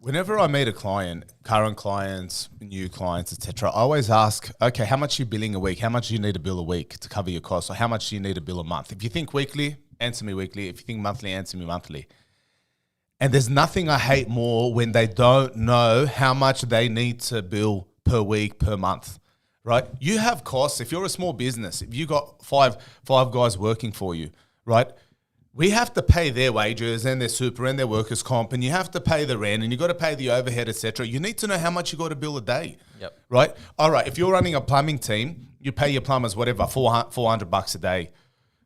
Whenever I meet a client, current clients, new clients, etc., I always ask, okay, how much are you billing a week? How much do you need to bill a week to cover your costs? Or how much do you need to bill a month? If you think weekly, answer me weekly. If you think monthly, answer me monthly. And there's nothing I hate more when they don't know how much they need to bill per week, per month, right? You have costs. If you're a small business, if you got five guys working for you, right? We have to pay their wages and their super and their workers' comp, and you have to pay the rent, and you got to pay the overhead, etc. You need to know how much you got to bill a day, right? All right, if you're running a plumbing team, you pay your plumbers whatever $400 a day,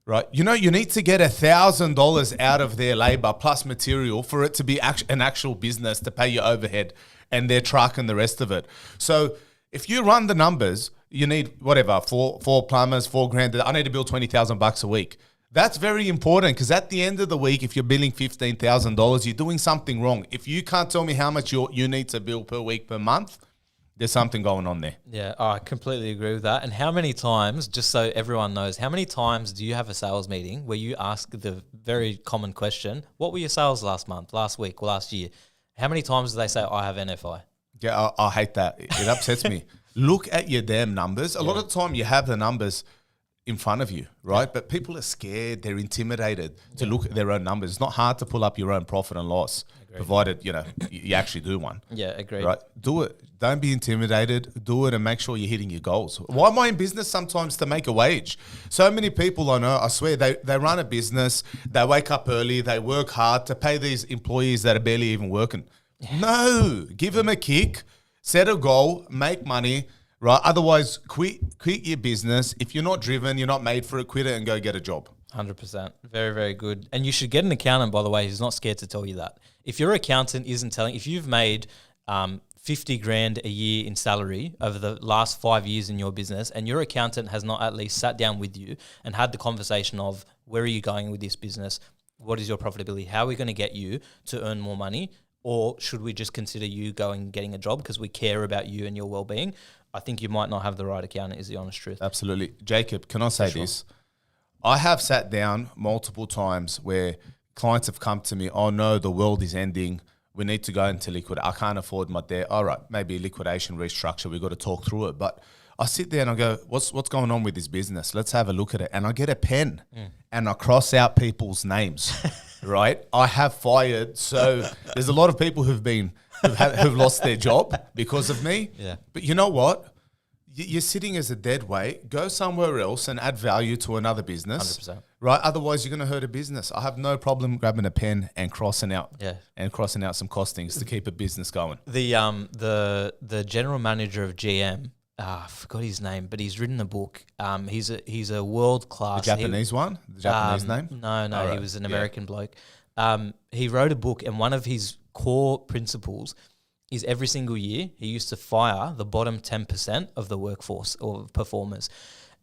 right? You know, you need to get $1,000 out of their labor plus material for it to be an actual business to pay your overhead and their truck and the rest of it. So if you run the numbers, you need whatever four plumbers, $4,000. I need to bill $20,000 a week. That's very important because at the end of the week, if you're billing $15,000, you're doing something wrong. If you can't tell me how much you need to bill per week, per month, there's something going on there. Yeah, I completely agree with that. And how many times, just so everyone knows, how many times do you have a sales meeting where you ask the very common question, what were your sales last month, last week, or last year? How many times do they say, I have NFI? Yeah, I hate that. It upsets me. Look at your damn numbers. A lot of the time you have the numbers in front of you, right? Yeah. But people are scared. They're intimidated to look at their own numbers. It's not hard to pull up your own profit and loss, provided, you actually do one. Yeah, agreed. Right? Do it. Don't be intimidated. Do it and make sure you're hitting your goals. Why am I in business? Sometimes to make a wage. So many people I know, I swear, they run a business, they wake up early, they work hard to pay these employees that are barely even working. Yeah. No, give them a kick, set a goal, make money, right? Otherwise, quit your business. If you're not driven, you're not made for it, quit it and go get a job. 100%. Very, very good. And you should get an accountant, by the way, who's not scared to tell you that. If your accountant isn't telling, if you've made 50 grand a year in salary over the last 5 years in your business and your accountant has not at least sat down with you and had the conversation of where are you going with this business? What is your profitability? How are we going to get you to earn more money? Or should we just consider you going and getting a job because we care about you and your well-being? I think you might not have the right accountant is the honest truth. Absolutely. Jacob, can I say this? I have sat down multiple times where clients have come to me, oh no, the world is ending. We need to go into liquid. I can't afford my debt. All right, maybe liquidation, restructure. We've got to talk through it. But I sit there and I go, what's going on with this business? Let's have a look at it. And I get a pen and I cross out people's names, right? I have fired. So there's a lot of people who've lost their job because of me. Yeah. But you know what? You're sitting as a dead weight. Go somewhere else and add value to another business. 100%. Right? Otherwise, you're going to hurt a business. I have no problem grabbing a pen and crossing out some costings to keep a business going. The general manager of GM, I forgot his name, but he's written a book. He's a world class. The Japanese one? The Japanese name? No, right. He was an American bloke. He wrote a book, and one of his core principles is every single year he used to fire the bottom 10% of the workforce or performers.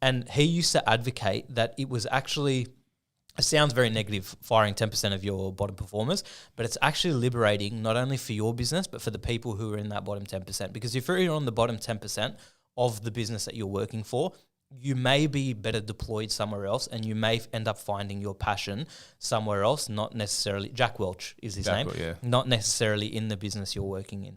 And he used to advocate that it was actually, it sounds very negative, firing 10% of your bottom performers, but it's actually liberating not only for your business, but for the people who are in that bottom 10%. Because if you're on the bottom 10% of the business that you're working for, you may be better deployed somewhere else and you may end up finding your passion somewhere else, not necessarily, Jack Welch is his name, not necessarily in the business you're working in.